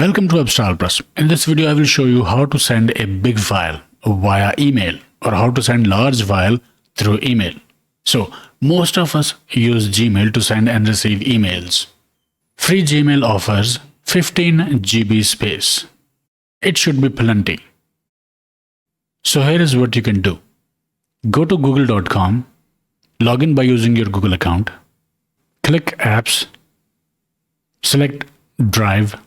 Welcome to Abstract Plus. In this video, I will show you how to send a big file via email or how to send large file through email. So most of us use Gmail to send and receive emails. Free Gmail offers 15 GB space. It should be plenty. So here is what you can do. Go to google.com, log in by using your Google account, click Apps, select Drive,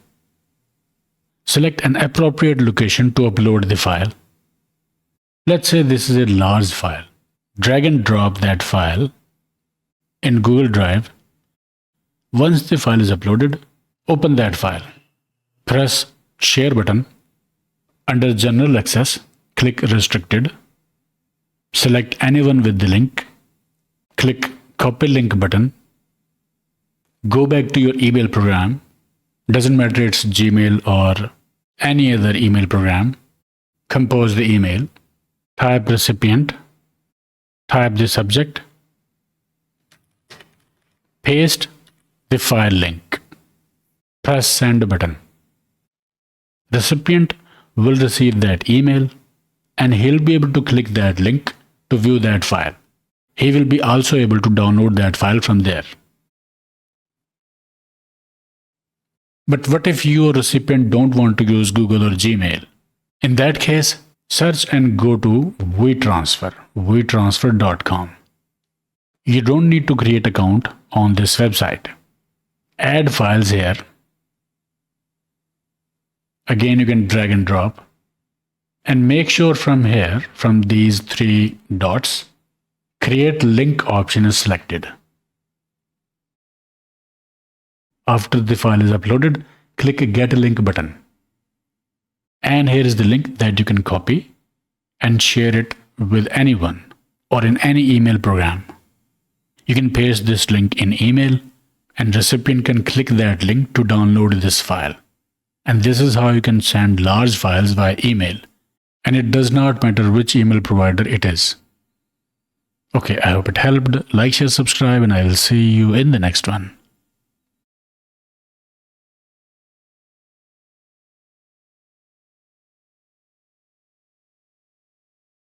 select an appropriate location to upload the file. Let's say this is a large file. Drag and drop that file in Google Drive. Once the file is uploaded, open that file. Press Share button. Under General Access, click Restricted. Select anyone with the link. Click Copy Link button. Go back to your email program. Doesn't matter it's Gmail or any other email program. Compose the email. Type recipient. Type the subject. Paste the file link. Press Send button. Recipient will receive that email and he'll be able to click that link to view that file. He will be also able to download that file from there. But what if your recipient don't want to use Google or Gmail? In that case, search and go to WeTransfer, WeTransfer.com. You don't need to create an account on this website. Add files here. Again, you can drag and drop. And make sure from here, from these three dots, Create Link option is selected. After the file is uploaded, click Get a Link button. And here is the link that you can copy and share it with anyone or in any email program. You can paste this link in email and recipient can click that link to download this file. And this is how you can send large files via email. And it does not matter which email provider it is. Okay, I hope it helped. Like, share, subscribe, and I will see you in the next one.